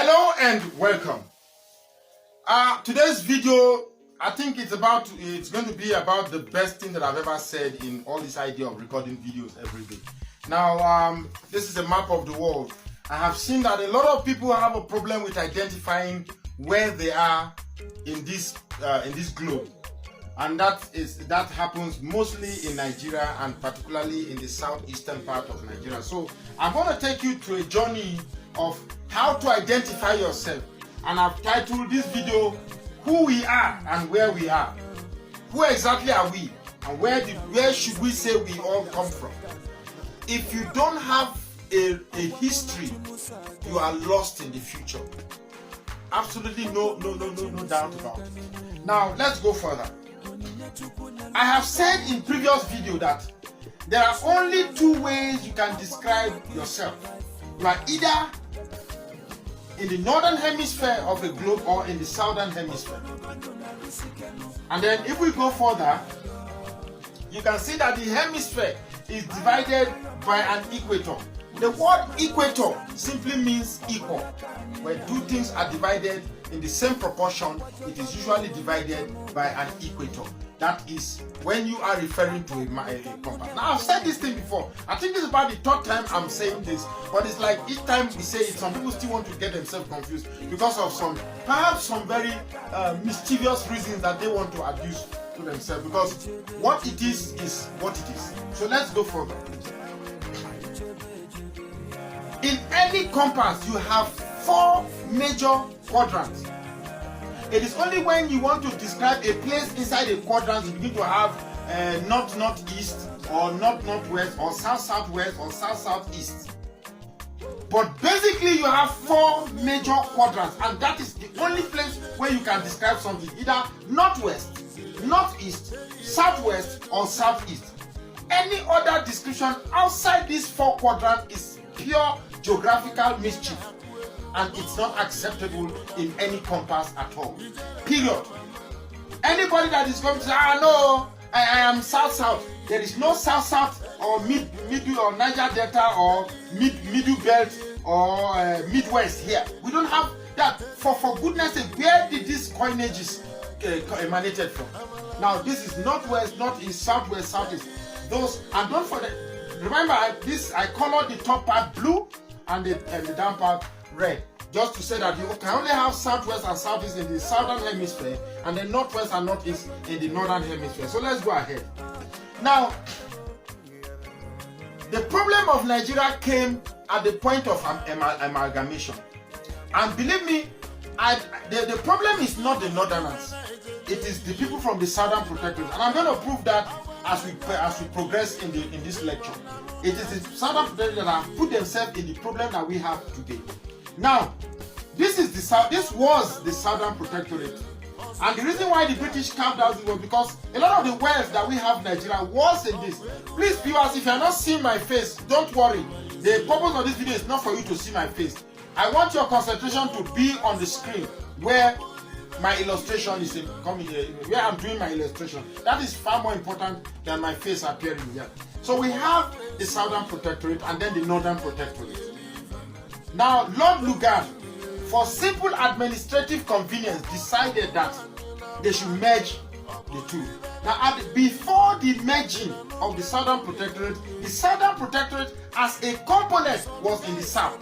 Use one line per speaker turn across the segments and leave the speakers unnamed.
Hello and welcome. Today's video, I think it's going to be about the best thing that I've ever said in all this idea of recording videos every day. Now, this is a map of the world. I have seen that a lot of people have a problem with identifying where they are in this globe, and that happens mostly in Nigeria and particularly in the southeastern part of Nigeria. So I'm going to take you to a journey of how to identify yourself, and I've titled this video "Who We Are and Where We Are." Who exactly are we, and where should we say we all come from? If you don't have a history, you are lost in the future. Absolutely no doubt about it. Now let's go further. I have said in previous video that there are only two ways you can describe yourself. You are either in the northern hemisphere of the globe or in the southern hemisphere. And then if we go further, you can see that the hemisphere is divided by an equator. The word equator simply means equal. When two things are divided in the same proportion, it is usually divided by an equator. That is when you are referring to a compass. Now, I've said this thing before. I think this is about the third time I'm saying this, but it's like each time we say it, some people still want to get themselves confused because of perhaps some very mischievous reasons that they want to abuse to themselves, because what it is what it is. So let's go further. In any compass, you have four major quadrants. It is only when you want to describe a place inside a quadrant you begin to have north-northeast or north-northwest or south-southwest or south-southeast. But basically you have four major quadrants, and that is the only place where you can describe something, either northwest, northeast, southwest or southeast. Any other description outside these four quadrants is pure geographical mischief, and it's not acceptable in any compass at all. Period. Anybody that is going to say, no, I am south-south. There is no south-south or middle or Niger Delta or middle belt or midwest here. We don't have that. For goodness sake, where did these coinages emanated from? Now, this is northwest, northeast, southwest, southeast. Those, and don't forget, remember I colored the top part blue and the down part red, just to say that you can only have southwest and southeast in the southern hemisphere, and then northwest and northeast in the northern hemisphere. So let's go ahead. Now, the problem of Nigeria came at the point of amalgamation, and believe me, the problem is not the northerners, it is the people from the southern protectorate, and I'm going to prove that as we progress in this lecture. It is the southern protectorate that have put themselves in the problem that we have today. Now, this was the southern protectorate, and the reason why the British carved out it was because a lot of the wealth that we have in Nigeria was in this. Please, viewers, if you are not seeing my face, don't worry. The purpose of this video is not for you to see my face. I want your concentration to be on the screen where my illustration is coming here, where I'm doing my illustration. That is far more important than my face appearing here. So we have the southern protectorate and then the northern protectorate. Now, Lord Lugard, for simple administrative convenience, decided that they should merge the two. Now, before the merging of the southern protectorate as a component was in the south.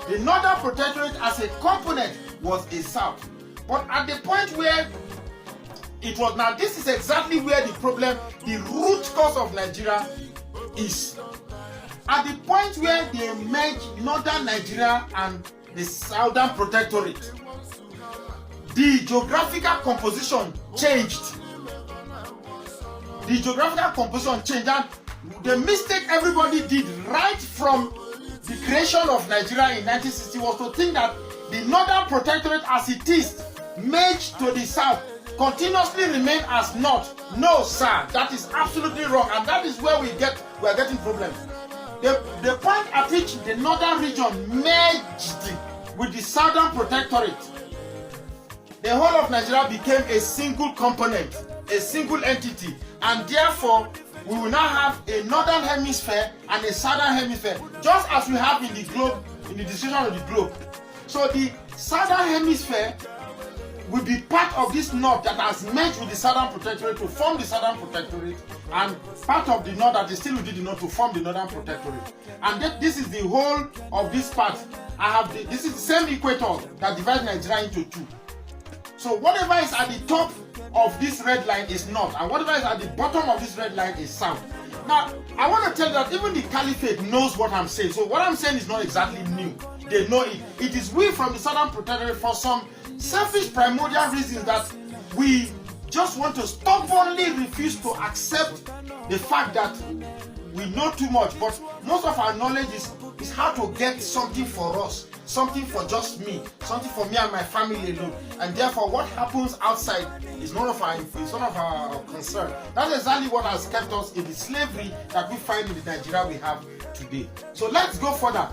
The northern protectorate as a component was a south. But at the point where it was, now this is exactly where the problem, the root cause of Nigeria is. At the point where they merged northern Nigeria and the southern protectorate, the geographical composition changed. The geographical composition changed, and the mistake everybody did right from the creation of Nigeria in 1960 was to think that the northern protectorate as it is merged to the south continuously remain as north. No, sir, that is absolutely wrong, and that is where we are getting problems. The point at which the northern region merged with the southern protectorate, the whole of Nigeria became a single component, a single entity, and therefore we will now have a northern hemisphere and a southern hemisphere, just as we have in the globe, in the distribution of the globe. So the southern hemisphere will be part of this north that has merged with the southern protectorate to form the southern protectorate, and part of the north that is still within the north to form the northern protectorate. And this is the whole of this part. This is the same equator that divides Nigeria into two. So whatever is at the top of this red line is north, and whatever is at the bottom of this red line is south. Now, I want to tell you that even the caliphate knows what I'm saying. So what I'm saying is not exactly new. They know it. It is we from the southern protectorate, for some selfish primordial reasons, that we just want to stubbornly refuse to accept the fact that we know too much. But most of our knowledge is how to get something for us, something for just me, something for me and my family alone. And therefore, what happens outside is none of our concern. That's exactly what has kept us in the slavery that we find in the Nigeria we have today. So let's go further.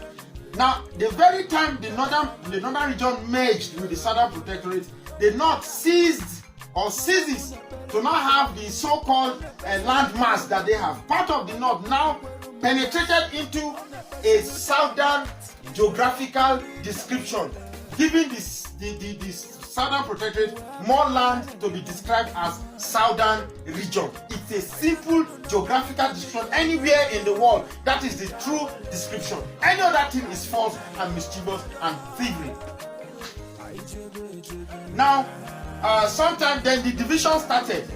Now, the very time the northern region merged with the southern protectorate, the north ceases to now have the so-called land mass that they have. Part of the north now penetrated into a southern geographical description, giving the southern protectorate more land to be described as southern region. It's a simple geographical description. Anywhere in the world, that is the true description. Any other thing is false and mischievous and thievery. Now, sometime then the division started,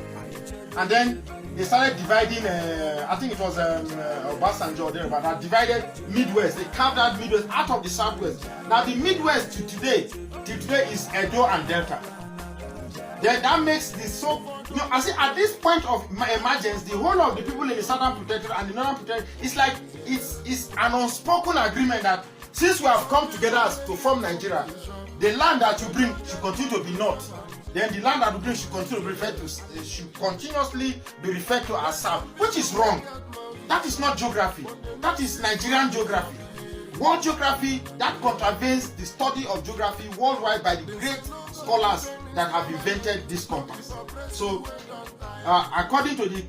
and then they started dividing. I think it was Obasanjo there, but that divided Midwest. They carved out Midwest out of the Southwest. Now the Midwest till today is Edo and Delta. Then that makes this so. I see at this point of emergence, the whole of the people in the Southern Protectorate and the Northern Protectorate, it's like it's an unspoken agreement that since we have come together to form Nigeria, the land that you bring should continue to be North. Then the land that we bring should continuously be referred to as South, which is wrong. That is not geography. That is Nigerian geography. World geography, that contravenes the study of geography worldwide by the great scholars that have invented this compass. So, according to the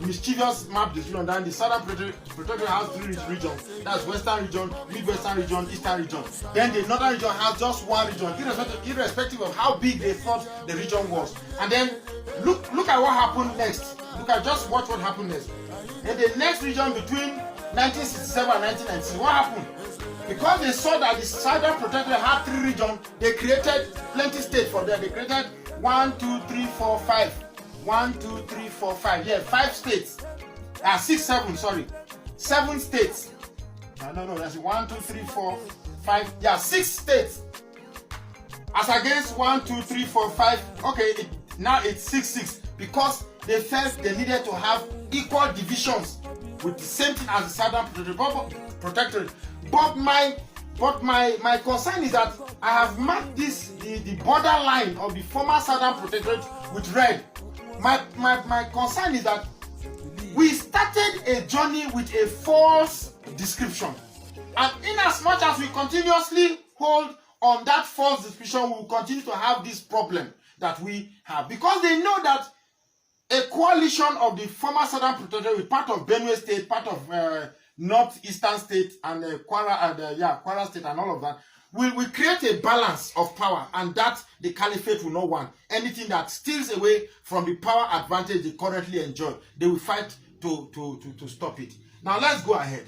mischievous map description, then the Southern Protectorate has three regions. That's Western region, Midwestern region, Eastern region. Then the Northern region has just one region, irrespective of how big they thought the region was. And then look at what happened next. Just watch what happened next. In the next region between 1967 and 1996, what happened? Because they saw that the Southern Protectorate had three regions, they created plenty states for them. They created 1, 2, 3, 4, 5. 1, 2, 3, 4, 5. Yeah, 5 states. 7 states. No, that's 1, 2, 3, 4, 5. Yeah, 6 states. As against 1, 2, 3, 4, 5. Okay, now it's 6. Because they felt they needed to have equal divisions with the same thing as the Southern Protectorate. But my concern is that I have marked the borderline of the former Southern Protectorate with red. My concern is that we started a journey with a false description, and in as much as we continuously hold on that false description, we will continue to have this problem that we have, because they know that a coalition of the former Southern Protectorate with part of Benue State, part of Northeastern State, and Kwara State, and all of that, will create a balance of power, and that the caliphate will not want. Anything that steals away from the power advantage they currently enjoy, they will fight to stop it. Now let's go ahead.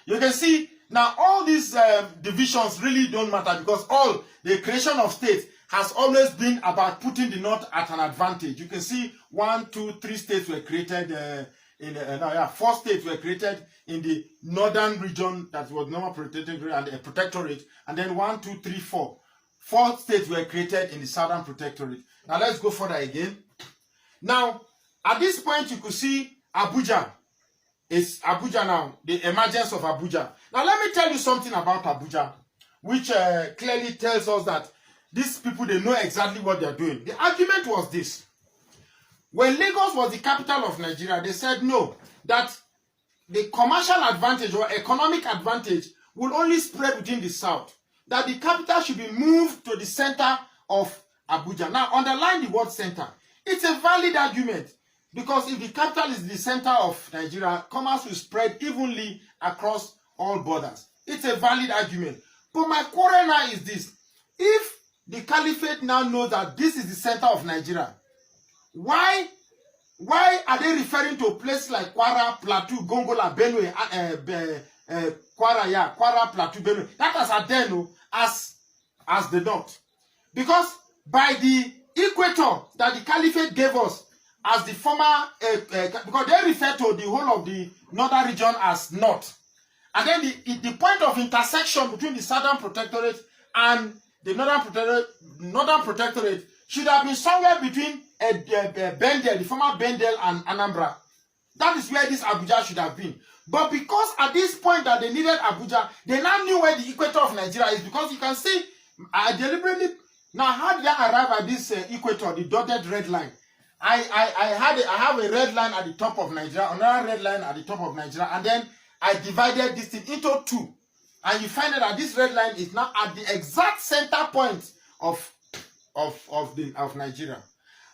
You can see now all these divisions really don't matter, because all the creation of states has always been about putting the North at an advantage. You can see 1, 2, 3 states were created 4 states were created in the northern region, that was normal protectorate, and then 1, 2, 3, 4. 4 states were created in the Southern Protectorate. Now let's go further again. Now, at this point, you could see Abuja. It's Abuja now, the emergence of Abuja. Now let me tell you something about Abuja, which clearly tells us that these people, they know exactly what they're doing. The argument was this. When Lagos was the capital of Nigeria, they said no, that the commercial advantage or economic advantage will only spread within the south, that the capital should be moved to the center of Abuja. Now, underline the word center. It's a valid argument, because if the capital is the center of Nigeria, commerce will spread evenly across all borders. It's a valid argument. But my quarrel now is this. If the caliphate now knows that this is the center of Nigeria, why are they referring to places like Kwara, Plateau, Gongola, Benue, Kwara, Plateau, Benue? That is Adeno as the north. Because by the equator that the caliphate gave us as the former, because they refer to the whole of the northern region as north. And then the point of intersection between the southern protectorate and the northern protectorate should have been somewhere between Bendel, the former Bendel, and Anambra. That is where this Abuja should have been. But because at this point that they needed Abuja, they now knew where the equator of Nigeria is. Because you can see, I deliberately, now how did I arrive at this equator, the dotted red line? I have a red line at the top of Nigeria, another red line at the top of Nigeria, and then I divided this thing into two. And you find out that this red line is now at the exact center point of Nigeria.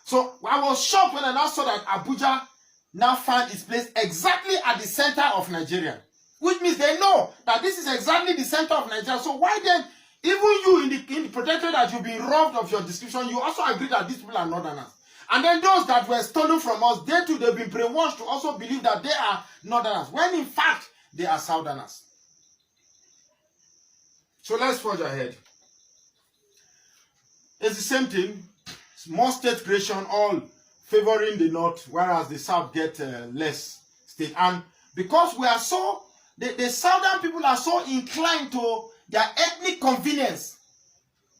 So I was shocked when I now saw that Abuja now found its place exactly at the center of Nigeria. Which means they know that this is exactly the center of Nigeria. So why then, even you in the protectorate that you've been robbed of your description, you also agree that these people are northerners. And then those that were stolen from us, they too, they've been brainwashed to also believe that they are northerners, when in fact, they are southerners. So let's forge ahead. It's the same thing. More state creation, all favoring the north, whereas the south get less state. And because we are so, the southern people are so inclined to their ethnic convenience.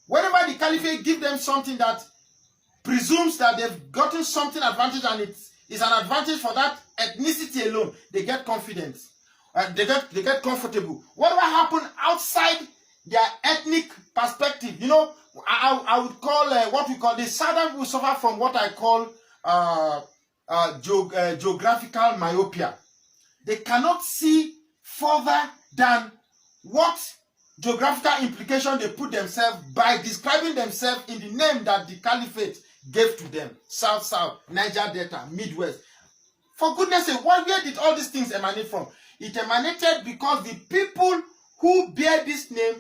Whenever the caliphate give them something that presumes that they've gotten something advantage and it is an advantage for that ethnicity alone, they get confidence. They get comfortable. Whatever happened outside their ethnic perspective, you know, I would call what we call the southern people suffer from what I call geographical myopia. They cannot see further than what geographical implication they put themselves by describing themselves in the name that the caliphate gave to them. South, South, Niger Delta, Midwest. For goodness sake, where did all these things emanate from? It emanated because the people who bear this name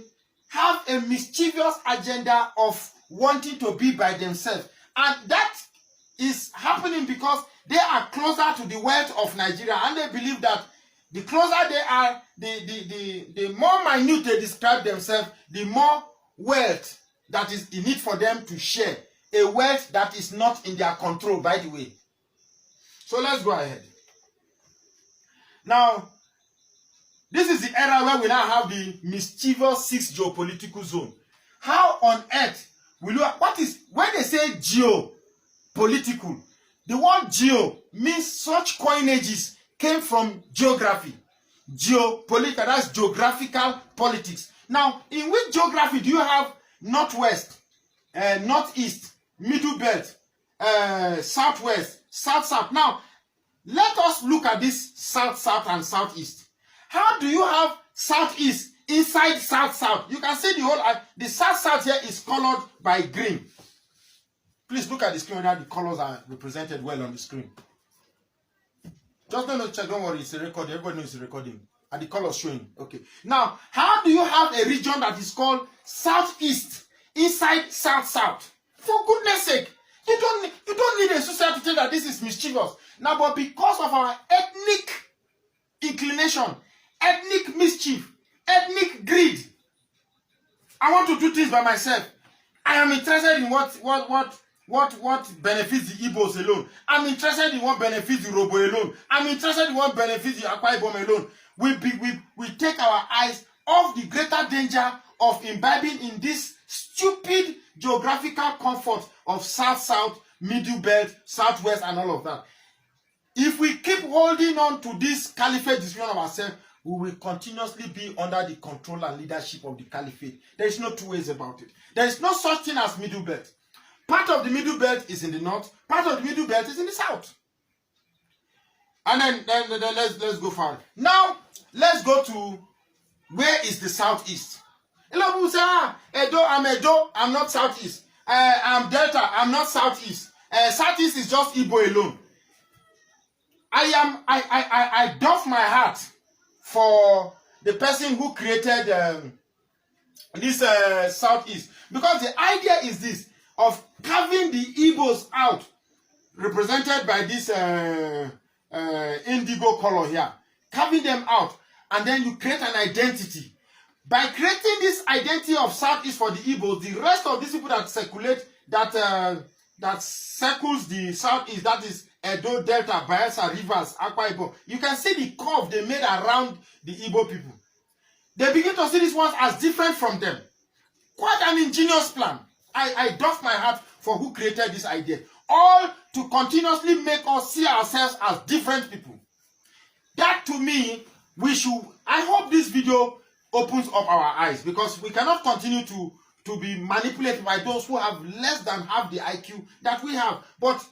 have a mischievous agenda of wanting to be by themselves. And that is happening because they are closer to the wealth of Nigeria, and they believe that the closer they are, the more minute they describe themselves, the more wealth that is in it for them to share. A wealth that is not in their control, by the way. So let's go ahead. Now, this is the era where we now have the mischievous sixth geopolitical zone. How on earth will you, what is, when they say geopolitical, the word geo means such coinages came from geography. Geopolitical, that's geographical politics. Now, in which geography do you have northwest, northeast, middle belt, southwest, south-south? Now, let us look at this south-south and southeast. How do you have southeast inside south-south? You can see the whole, the south-south here is colored by green. Please look at the screen whether the colors are represented well on the screen. Just don't check, don't worry, it's a recording. Everybody knows it's a recording. And the colors showing. Okay. Now, how do you have a region that is called southeast inside south-south? For goodness sake, you don't need a society to tell that this is mischievous. Now, but because of our ethnic inclination, ethnic mischief, ethnic greed, I want to do things by myself. I am interested in what benefits the Igbos alone. I'm interested in what benefits the Robo alone. I'm interested in what benefits the Akwa Ibom alone. We take our eyes off the greater danger of imbibing in this stupid geographical comfort of south-south, middle belt, southwest, and all of that. If we keep holding on to this caliphate description of ourselves, we will continuously be under the control and leadership of the caliphate. There is no two ways about it. There is no such thing as middle belt. Part of the middle belt is in the north, part of the middle belt is in the south. And then let's go further. Now, let's go to where is the southeast. A lot of people say, Edo, I'm not southeast. I'm Delta, I'm not southeast. Southeast is just Igbo alone. I doff my hat for the person who created this Southeast. Because the idea is this, of carving the Igbos out, represented by this indigo color here. Carving them out, and then you create an identity. By creating this identity of Southeast for the Igbos, the rest of these people that circulate, that circles the Southeast, that is Edo, Delta, Bayelsa, Rivers, Akwa Ibom, you can see the curve they made around the Igbo people. They begin to see these ones as different from them. Quite an ingenious plan. I doff my hat for who created this idea. All to continuously make us see ourselves as different people. That, to me, I hope this video opens up our eyes, because we cannot continue to be manipulated by those who have less than half the IQ that we have. But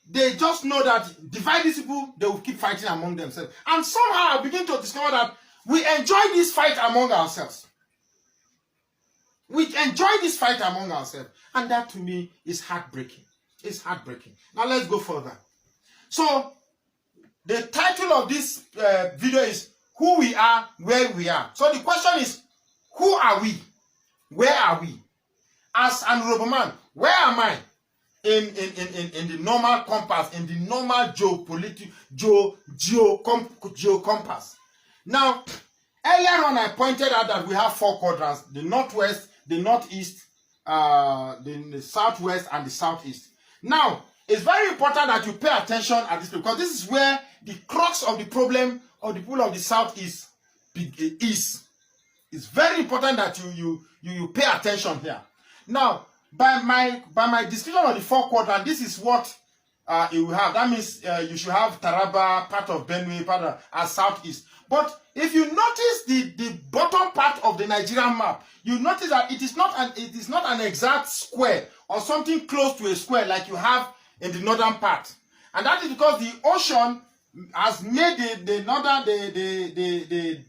they just know that divide these people, they will keep fighting among themselves. And somehow I begin to discover that we enjoy this fight among ourselves. We enjoy this fight among ourselves. And that, to me, is heartbreaking. It's heartbreaking. Now let's go further. So, the title of this video is Who We Are, Where We Are. So the question is, who are we? Where are we? As an Yoruba man, where am I in the normal compass, in the normal geo compass? Now, earlier on I pointed out that we have 4 quadrants: the northwest, the northeast, the southwest, and the southeast. Now, it's very important that you pay attention at this, because this is where the crux of the problem of the people of the southeast is. It's very important that you pay attention here. Now, by my description of the 4 quadrants, this is what you will have. That means you should have Taraba, part of Benue, part of southeast. But if you notice the bottom part of the Nigerian map, you notice that it is not an exact square or something close to a square like you have in the northern part. And that is because the ocean has made the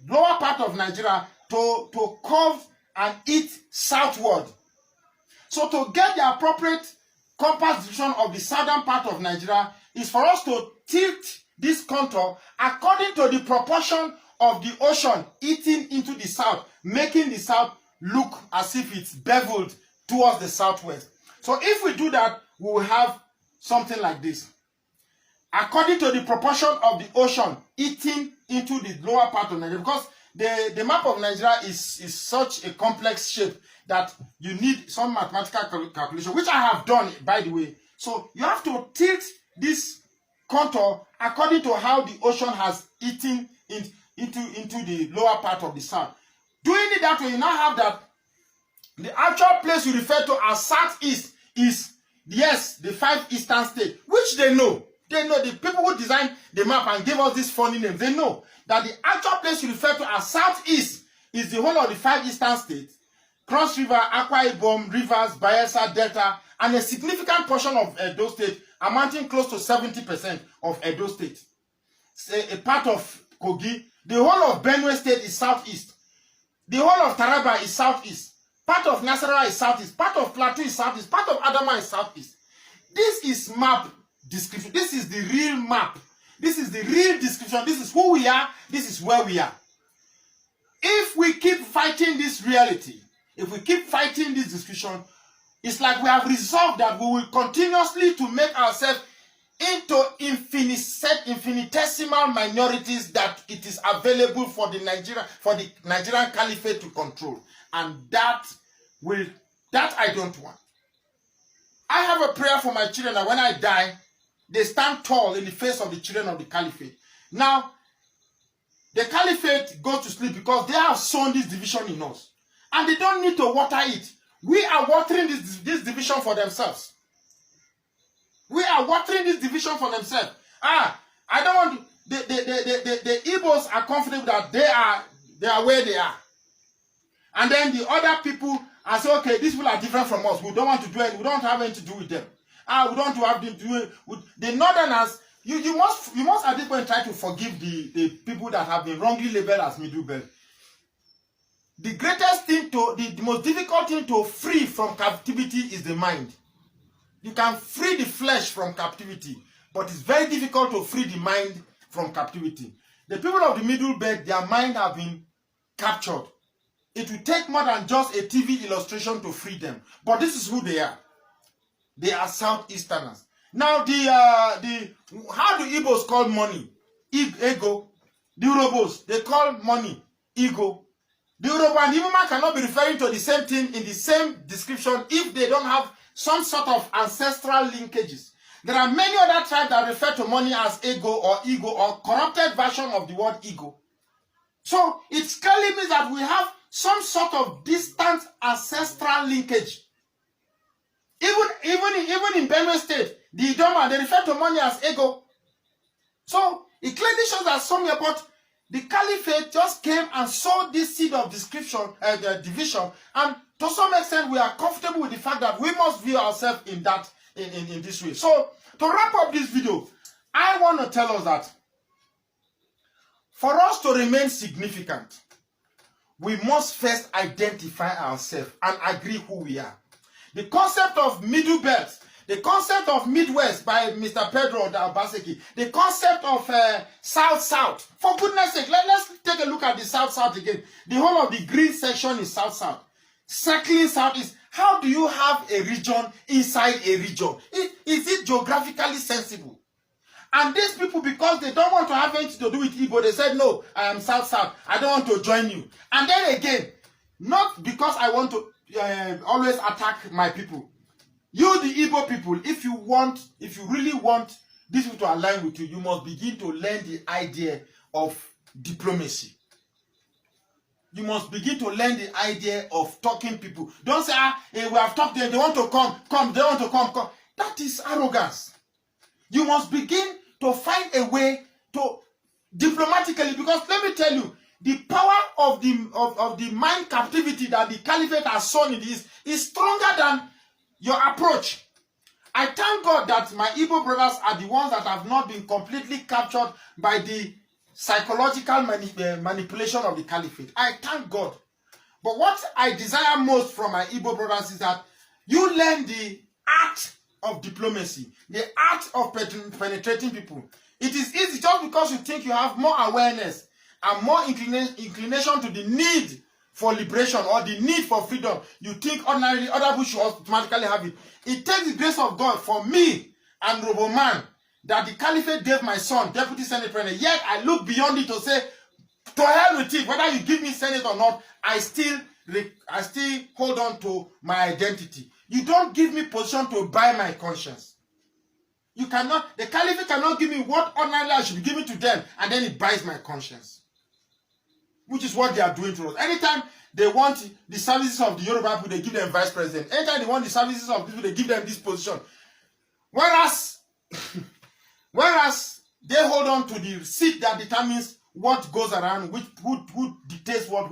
lower part of Nigeria to curve and eat southward. So to get the appropriate compass division of the southern part of Nigeria is for us to tilt this contour according to the proportion of the ocean eating into the south, making the south look as if it's beveled towards the southwest. So if we do that, we will have something like this. According to the proportion of the ocean eating into the lower part of Nigeria, because the map of Nigeria is such a complex shape that you need some mathematical calculation, which I have done, by the way. So you have to tilt this contour according to how the ocean has eaten into the lower part of the south. Doing it that way, you now have that the actual place you refer to as southeast is, yes, the 5 eastern states, which they know. They know, the people who designed the map and gave us this funny name, they know that the actual place you refer to as southeast is the whole of the 5 eastern states: Cross River, Akwa Ibom, Rivers, Bayelsa, Delta, and a significant portion of Edo State, amounting close to 70% of Edo State. Say a part of Kogi. The whole of Benue State is southeast. The whole of Taraba is southeast. Part of Nasarawa is southeast. Part of Plateau is southeast. Part of Adama is southeast. This is map description. This is the real map. This is the real description. This is who we are. This is where we are. If we keep fighting this reality, if we keep fighting this description, it's like we have resolved that we will continuously to make ourselves into infinitesimal minorities that it is available for the Nigerian Caliphate to control. And that I don't want. I have a prayer for my children that when I die, they stand tall in the face of the children of the Caliphate. Now, the Caliphate goes to sleep because they have sown this division in us. And they don't need to water it. We are watering this division for themselves. We are watering this division for themselves. I don't want to. The Igbos are confident that they are where they are. And then the other people are saying, okay, these people are different from us. We don't want to do it. We don't have anything to do with them. We don't have to do it with the Northerners. You must at this point try to forgive the people that have been wrongly labeled as middle belt. The greatest thing the most difficult thing to free from captivity is the mind. You can free the flesh from captivity, but it's very difficult to free the mind from captivity. The people of the middle belt, their mind have been captured. It will take more than just a TV illustration to free them. But this is who they are. They are Southeasterners. Now, how do Igbos call money? Ego. The Urhobos, they call money ego. The Urhobo and Igbo cannot be referring to the same thing in the same description if they don't have some sort of ancestral linkages. There are many other tribes that refer to money as ego or corrupted version of the word ego. So it clearly means that we have some sort of distant ancestral linkage. Even in Benue State, the Idoma, they refer to money as ego. So it clearly shows that somewhere, but the Caliphate just came and sowed this seed of division, and to some extent we are comfortable with the fact that we must view ourselves in this way. So to wrap up this video, I want to tell us that for us to remain significant, we must first identify ourselves and agree who we are. The concept of Middle Belt, the concept of Midwest by Mr. Pedro Obaseki, the concept of South-South. For goodness sake, let's take a look at the South-South again. The whole of the green section is South-South. Circling South-East. How do you have a region inside a region? Is it geographically sensible? And these people, because they don't want to have anything to do with Igbo, they said, no, I am South-South. I don't want to join you. And then again, not because I want to always attack my people. You, the Igbo people, if you really want these people to align with you, you must begin to learn the idea of diplomacy. You must begin to learn the idea of talking people. Don't say, we have talked to them, they want to come, they want to come. That is arrogance. You must begin to find a way to diplomatically, because let me tell you, the power of the mind captivity that the Caliphate has sown in this is stronger than your approach. I thank God that my Igbo brothers are the ones that have not been completely captured by the psychological manipulation of the Caliphate. I thank God. But what I desire most from my Igbo brothers is that you learn the art of diplomacy, the art of penetrating people. It is easy just because you think you have more awareness and more inclination to the need for liberation or the need for freedom. You think ordinarily other people should automatically have it. It takes the grace of God for me and Roboman that the Caliphate gave my son, Deputy Senate President. Yet I look beyond it to say, to hell with it. Whether you give me Senate or not, I still hold on to my identity. You don't give me position to buy my conscience. You cannot, the Caliphate cannot give me what ordinarily I should be giving to them, and then it buys my conscience. Which is what they are doing to us. Anytime they want the services of the Yoruba people, they give them vice president. Anytime they want the services of people, they give them this position. Whereas they hold on to the seat that determines what goes around, who dictates what,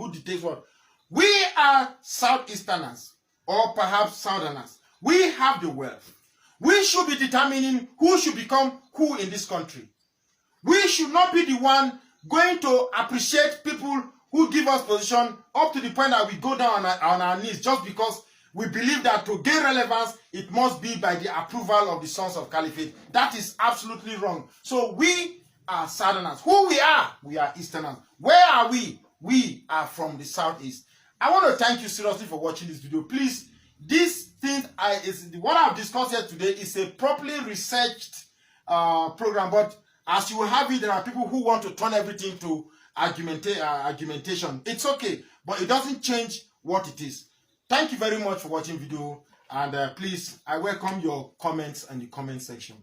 We are Southeasterners, or perhaps Southerners. We have the wealth. We should be determining who should become who in this country. We should not be the one going to appreciate people who give us position up to the point that we go down on our knees just because we believe that to gain relevance, it must be by the approval of the sons of Caliphate. That is absolutely wrong. So we are Southerners. Who we are Easterners. Where are we? We are from the Southeast. I want to thank you seriously for watching this video. Please, this thing what I've discussed here today is a properly researched program, but as you will have it, there are people who want to turn everything to argumentation. It's okay, but it doesn't change what it is. Thank you very much for watching the video, and please, I welcome your comments in the comment section.